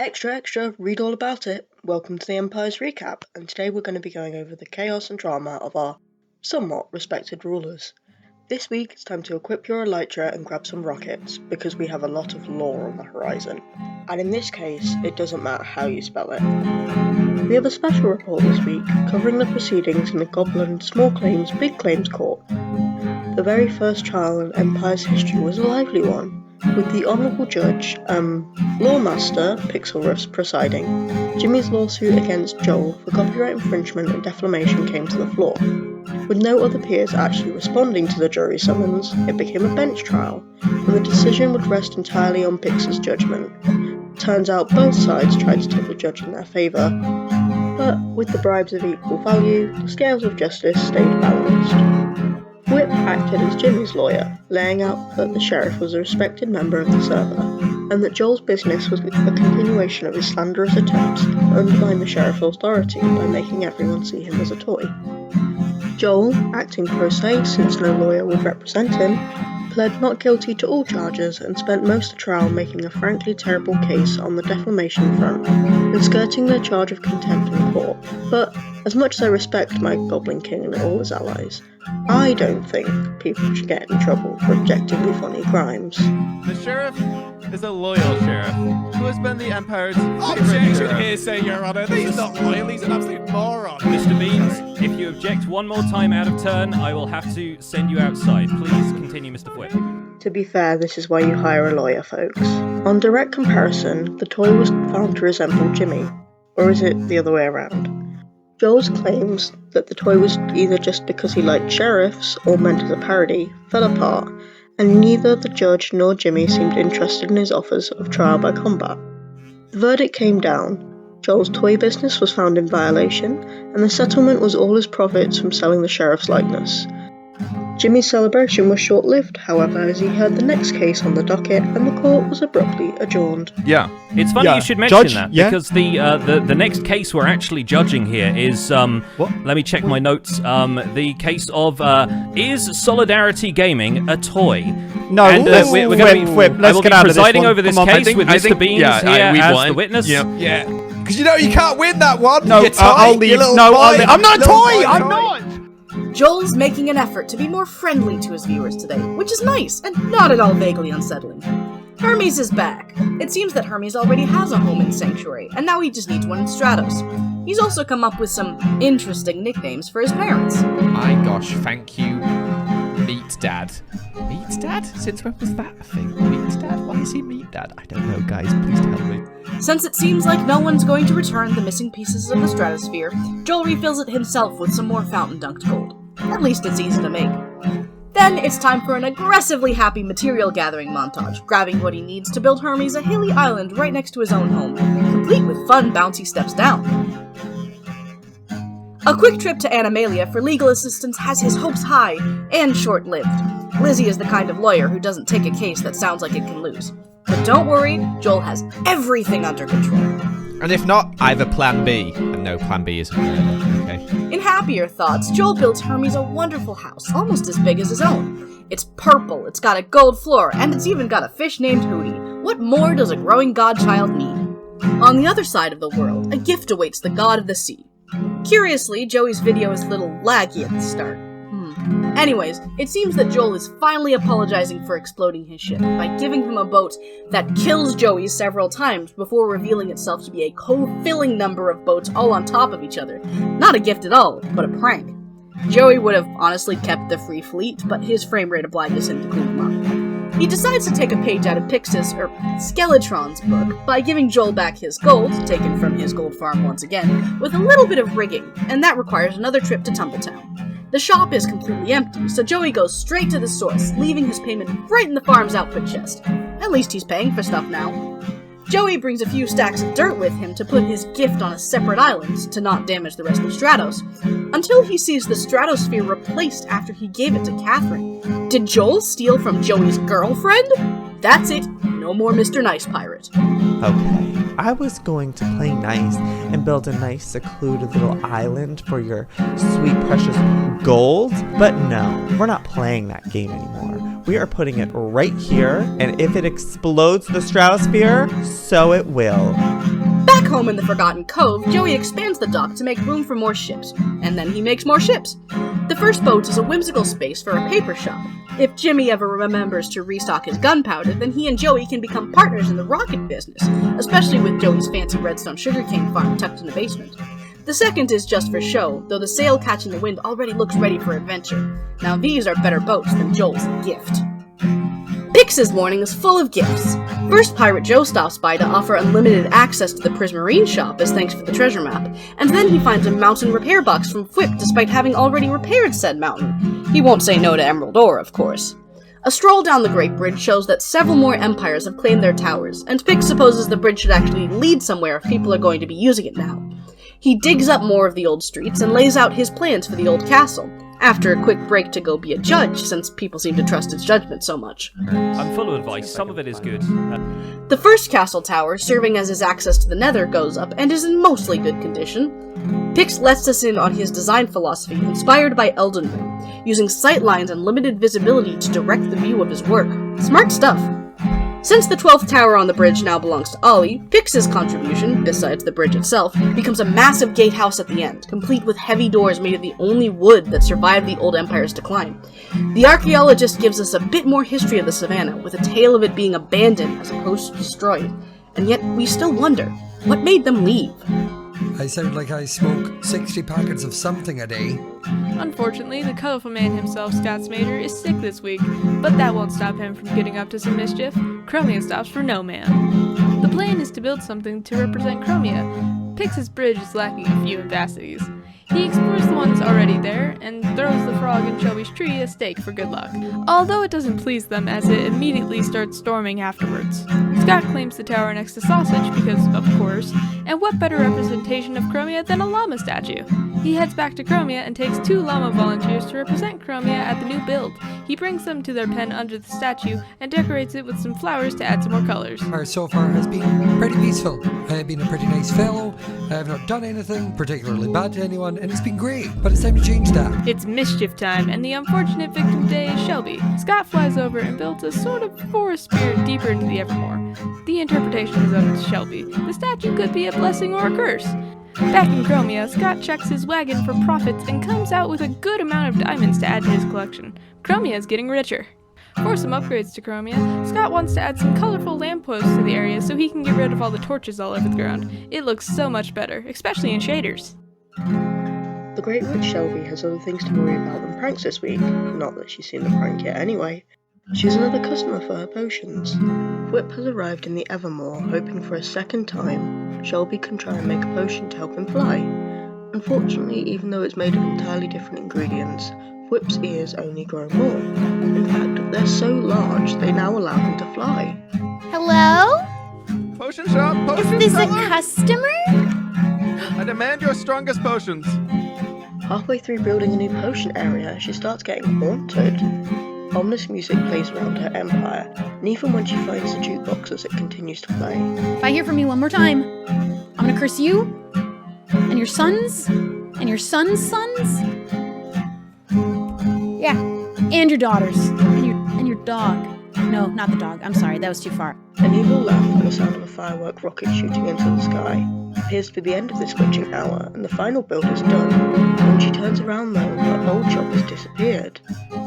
Extra, extra, read all about it. Welcome to the Empires Recap, and today we're going to be going over the chaos and drama of our somewhat respected rulers. This week it's time to equip your elytra and grab some rockets, because we have a lot of lore on the horizon. And in this case, it doesn't matter how you spell it. We have a special report this week, covering the proceedings in the Goblin Small Claims Big Claims Court. The very first trial in Empire's history was a lively one, with the Honourable Judge, Lawmaster Pixlriffs presiding. Jimmy's lawsuit against Joel for copyright infringement and defamation came to the floor. With no other peers actually responding to the jury summons, it became a bench trial, and the decision would rest entirely on Pix's judgment. Turns out both sides tried to tip the judge in their favour, but with the bribes of equal value, the scales of justice stayed balanced. Whip acted as Jimmy's lawyer, laying out that the sheriff was a respected member of the server, and that Joel's business was a continuation of his slanderous attempts to undermine the sheriff's authority by making everyone see him as a toy. Joel, acting pro se since no lawyer would represent him, pled not guilty to all charges and spent most of the trial making a frankly terrible case on the defamation front and skirting the charge of contempt in court. But as much as I respect my Goblin King and all his allies, I don't think people should get in trouble for objectively funny crimes. The sheriff is a loyal sheriff who has been the Empire's Objection here, say Your Honour. He's not loyal, he's an absolute moron. Mr. Beans, if you object one more time out of turn, I will have to send you outside. Please continue, Mr. Whip. To be fair, this is why you hire a lawyer, folks. On direct comparison, the toy was found to resemble Jimmy. Or is it the other way around? Joel's claims that the toy was either just because he liked sheriffs or meant as a parody fell apart, and neither the judge nor Jimmy seemed interested in his offers of trial by combat. The verdict came down. Joel's toy business was found in violation, and the settlement was all his profits from selling the sheriff's likeness. Jimmy's celebration was short-lived, however, as he heard the next case on the docket, and the court was abruptly adjourned. Yeah, it's funny you should mention that, because the next case we're actually judging here is, What? Let me check my notes, the case of, is SolidarityGaming a toy? No, and, we're going to be, let's get out of this presiding one. over this Come on, case with Mr. Beans here as the witness. Yeah. Because you know you can't win that one. No, I'll leave. No, I'm not a toy! I'm not! Joel's making an effort to be more friendly to his viewers today, which is nice, and not at all vaguely unsettling. Hermes is back. It seems that Hermes already has a home in Sanctuary, and now he just needs one in Stratos. He's also come up with some interesting nicknames for his parents. My gosh, thank you, Meat Dad. Meat Dad? Since when was that a thing? Meat Dad? Why is he Meat Dad? I don't know, guys. Please tell me. Since it seems like no one's going to return the missing pieces of the stratosphere, Joel refills it himself with some more fountain dunked gold. At least it's easy to make. Then it's time for an aggressively happy material gathering montage, grabbing what he needs to build Hermes a hilly island right next to his own home, complete with fun bouncy steps down. A quick trip to Animalia for legal assistance has his hopes high and short-lived. Lizzie is the kind of lawyer who doesn't take a case that sounds like it can lose. But don't worry, Joel has everything under control. And if not, I have a plan B. And no, plan B isn't murder, okay? In happier thoughts, Joel builds Hermes a wonderful house, almost as big as his own. It's purple, it's got a gold floor, and it's even got a fish named Hootie. What more does a growing godchild need? On the other side of the world, a gift awaits the god of the sea. Curiously, Joey's video is a little laggy at the start. Anyways, it seems that Joel is finally apologizing for exploding his ship by giving him a boat that kills Joey several times before revealing itself to be a co-filling number of boats all on top of each other. Not a gift at all, but a prank. Joey would have honestly kept the free fleet, but his frame rate obliged him to clean them up. He decides to take a page out of Skeletron's book by giving Joel back his gold, taken from his gold farm once again, with a little bit of rigging, and that requires another trip to Tumbletown. The shop is completely empty, so Joey goes straight to the source, leaving his payment right in the farm's output chest. At least he's paying for stuff now. Joey brings a few stacks of dirt with him to put his gift on a separate island to not damage the rest of Stratos, until he sees the stratosphere replaced after he gave it to Catherine. Did Joel steal from Joey's girlfriend? That's it. No more Mr. Nice Pirate. Okay, I was going to play nice and build a nice secluded little island for your sweet precious gold, but no, we're not playing that game anymore. We are putting it right here, and if it explodes the stratosphere, so it will. home in the Forgotten Cove, Joey expands the dock to make room for more ships, and then he makes more ships. The first boat is a whimsical space for a paper shop. If Jimmy ever remembers to restock his gunpowder, then he and Joey can become partners in the rocket business, especially with Joey's fancy redstone sugarcane farm tucked in the basement. The second is just for show, though the sail catching the wind already looks ready for adventure. Now these are better boats than Joel's gift. Pix's morning is full of gifts. First, Pirate Joe stops by to offer unlimited access to the Prismarine shop as thanks for the treasure map, and then he finds a mountain repair box from Whip despite having already repaired said mountain. He won't say no to Emerald Ore, of course. A stroll down the Great Bridge shows that several more empires have claimed their towers, and Pix supposes the bridge should actually lead somewhere if people are going to be using it now. He digs up more of the old streets and lays out his plans for the old castle, after a quick break to go be a judge, since people seem to trust his judgment so much. I'm full of advice, some of it is good. The first castle tower, serving as his access to the Nether, goes up and is in mostly good condition. Pix lets us in on his design philosophy, inspired by Elden Ring, using sightlines and limited visibility to direct the view of his work. Smart stuff. Since the 12th tower on the bridge now belongs to Ollie, Pix's contribution, besides the bridge itself, becomes a massive gatehouse at the end, complete with heavy doors made of the only wood that survived the old empire's decline. The archaeologist gives us a bit more history of the savannah, with a tale of it being abandoned as opposed to destroyed. And yet, we still wonder, what made them leave? I sound like I smoke 60 packets of something a day. Unfortunately, the colorful man himself, Scott Smader, is sick this week, but that won't stop him from getting up to some mischief. Chromia stops for no man. The plan is to build something to represent Chromia. Pix's bridge is lacking a few audicities. He explores the ones already there, and throws the frog in Shelby's tree a stake for good luck, although it doesn't please them as it immediately starts storming afterwards. Scott claims the tower next to Sausage because, of course, and what better representation of Chromia than a llama statue? He heads back to Chromia and takes 2 llama volunteers to represent Chromia at the new build. He brings them to their pen under the statue and decorates it with some flowers to add some more colors. So far has been pretty peaceful. I have been a pretty nice fellow. I have not done anything particularly bad to anyone, and it's been great, but it's time to change that. It's mischief time, and the unfortunate victim today is Shelby. Scott flies over and builds a sort of forest spirit deeper into the Evermore. The interpretation is up to Shelby. The statue could be a blessing or a curse. Back in Chromia, Scott checks his wagon for profits and comes out with a good amount of diamonds to add to his collection. Chromia is getting richer. For some upgrades to Chromia, Scott wants to add some colorful lampposts to the area so he can get rid of all the torches all over the ground. It looks so much better, especially in shaders. The Great Witch Shelby has other things to worry about than pranks this week. Not that she's seen the prank yet anyway. She's another customer for her potions. Whip has arrived in the Evermore, hoping for a second time Shelby can try and make a potion to help him fly. Unfortunately, even though it's made of entirely different ingredients, Whip's ears only grow more. In fact, they're so large they now allow him to fly. Hello? Potion shop, potion Is this seller? a customer? I demand your strongest potions. Halfway through building a new potion area, she starts getting haunted. Ominous music plays around her empire, and even when she finds the jukebox as it continues to play. If I hear from you one more time, I'm gonna curse you, and your sons, and your sons' sons. Yeah, and your daughters, and your dog. No, not the dog. I'm sorry, that was too far. An evil laugh and the sound of a firework rocket shooting into the sky appears to be the end of this witching hour, and the final build is done. When she turns around though, her old shop has disappeared.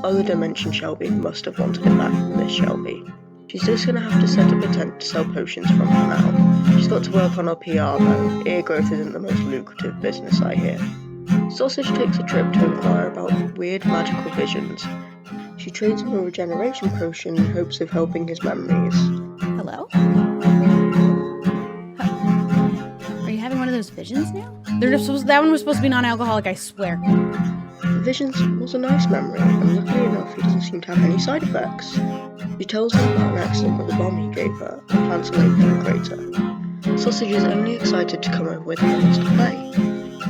Other Dimension Shelby must have wanted it back from this Shelby. She's just gonna have to set up a tent to sell potions from her now. She's got to work on her PR though. Ear growth isn't the most lucrative business, I hear. Sausage takes a trip to inquire about weird magical visions. She trades him a regeneration potion in hopes of helping his memories. Hello? Are you having one of those visions now? That one was supposed to be non-alcoholic, I swear. The visions was a nice memory, and luckily enough he doesn't seem to have any side effects. She tells him about an accident with the bomb he gave her, and plants a lake in the crater. Sausage is only excited to come over with her to play.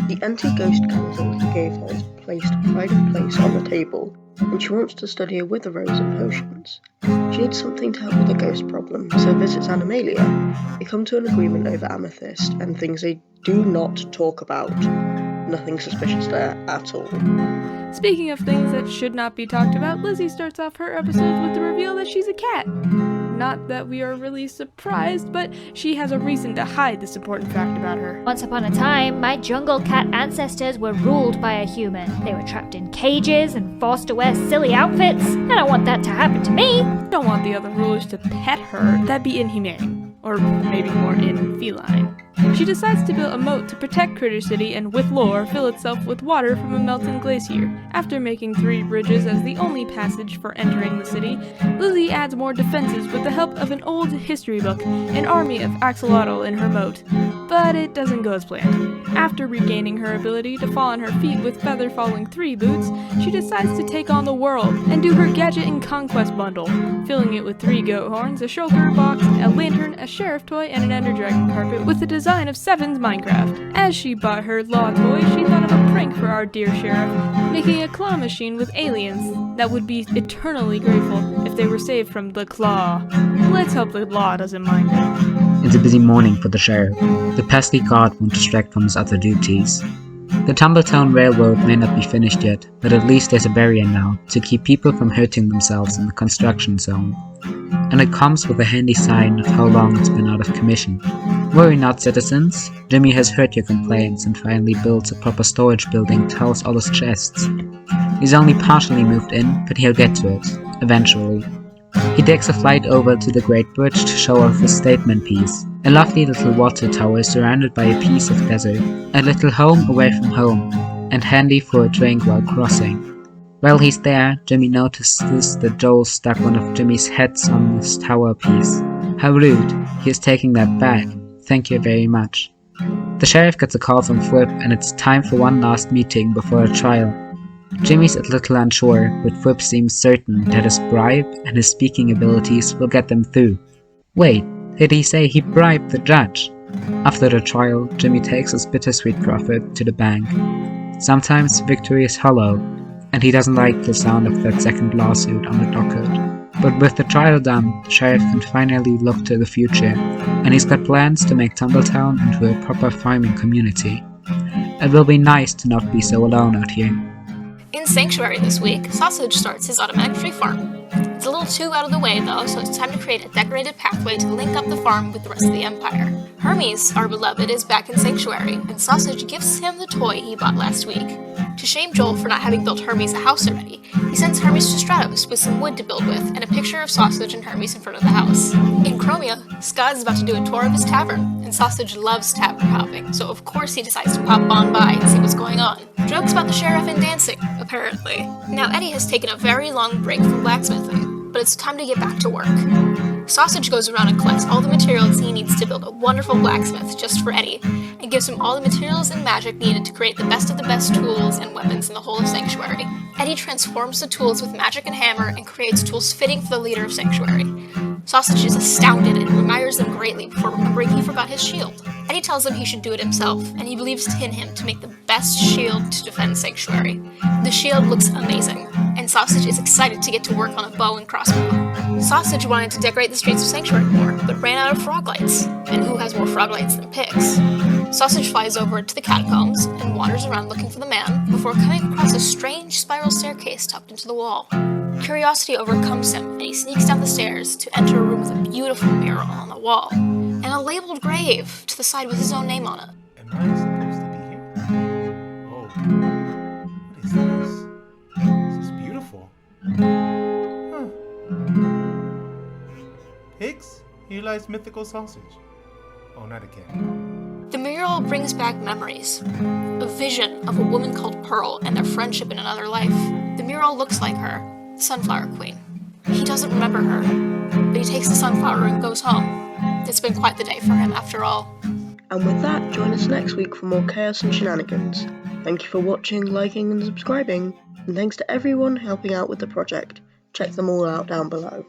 The anti-ghost candle he gave her is placed pride of place on the table, and she wants to study a wither rose and potions. She needs something to help with the ghost problem, so visits Animalia. They come to an agreement over Amethyst, and things they do not talk about. Nothing suspicious there at all. Speaking of things that should not be talked about, Lizzie starts off her episode with the reveal that she's a cat. Not that we are really surprised, but she has a reason to hide this important fact about her. Once upon a time, my jungle cat ancestors were ruled by a human. They were trapped in cages and forced to wear silly outfits. I don't want that to happen to me. Don't want the other rulers to pet her. That'd be inhumane. Or maybe more feline. She decides to build a moat to protect Critter City and, with lore, fill itself with water from a melting glacier. After making 3 bridges as the only passage for entering the city, Lizzie adds more defenses with the help of an old history book, an army of axolotl in her moat. But it doesn't go as planned. After regaining her ability to fall on her feet with feather falling 3 boots, she decides to take on the world and do her gadget and conquest bundle, filling it with 3 goat horns, a shulker box, a lantern, a sheriff toy, and an ender dragon carpet with the design of Seven's Minecraft. As she bought her law toy, she thought of a prank for our dear sheriff, making a claw machine with aliens that would be eternally grateful if they were saved from the claw. Let's hope the law doesn't mind it. It's a busy morning for the sheriff. The pesky guard won't distract from his other duties. The Tumbletown Railroad may not be finished yet, but at least there's a barrier now to keep people from hurting themselves in the construction zone. And it comes with a handy sign of how long it's been out of commission. Worry not, citizens. Jimmy has heard your complaints and finally builds a proper storage building to house all his chests. He's only partially moved in, but he'll get to it, eventually. He takes a flight over to the Great Bridge to show off his statement piece. A lovely little water tower surrounded by a piece of desert. A little home away from home, and handy for a drink while crossing. While he's there, Jimmy notices that Joel stuck one of Jimmy's heads on this tower piece. How rude, he is taking that back. Thank you very much. The sheriff gets a call from Flip and it's time for one last meeting before a trial. Jimmy's a little unsure, but Flip seems certain that his bribe and his speaking abilities will get them through. Wait, did he say he bribed the judge? After the trial, Jimmy takes his bittersweet profit to the bank. Sometimes victory is hollow, and he doesn't like the sound of that second lawsuit on the docket. But with the trial done, the sheriff can finally look to the future, and he's got plans to make Tumbletown into a proper farming community. It will be nice to not be so alone out here. In Sanctuary this week, Sausage starts his automatic tree farm. It's a little too out of the way though, so it's time to create a decorated pathway to link up the farm with the rest of the Empire. Hermes, our beloved, is back in Sanctuary, and Sausage gives him the toy he bought last week. To shame Joel for not having built Hermes a house already, he sends Hermes to Stratos with some wood to build with, and a picture of Sausage and Hermes in front of the house. In Chromia, Scott is about to do a tour of his tavern, and Sausage loves tavern hopping, so of course he decides to pop on by and see what's going on. Jokes about the sheriff and dancing, apparently. Now Eddie has taken a very long break from blacksmithing, but it's time to get back to work. Sausage goes around and collects all the materials he needs to build a wonderful blacksmith just for Eddie, and gives him all the materials and magic needed to create the best of the best tools and weapons in the whole of Sanctuary. Eddie transforms the tools with magic and hammer and creates tools fitting for the leader of Sanctuary. Sausage is astounded and admires them greatly before remembering he forgot his shield. Eddie tells him he should do it himself, and he believes in him to make the best shield to defend Sanctuary. The shield looks amazing, and Sausage is excited to get to work on a bow and crossbow. Sausage wanted to decorate the streets of Sanctuary more, but ran out of frog lights. And who has more frog lights than pigs? Sausage flies over to the catacombs and wanders around looking for the man before coming across a strange spiral staircase tucked into the wall. Curiosity overcomes him, and he sneaks down the stairs to enter a room with a beautiful mural on the wall, and a labeled grave to the side with his own name on it. Am I supposed to be here? Oh, what is this? This is beautiful. Huh. Pigs? Here lies MythicalSausage. Oh, not again. The mural brings back memories. A vision of a woman called Pearl and their friendship in another life. The mural looks like her, the Sunflower Queen. He doesn't remember her, but he takes the sunflower and goes home. It's been quite the day for him, after all. And with that, join us next week for more chaos and shenanigans. Thank you for watching, liking and subscribing, and thanks to everyone helping out with the project. Check them all out down below.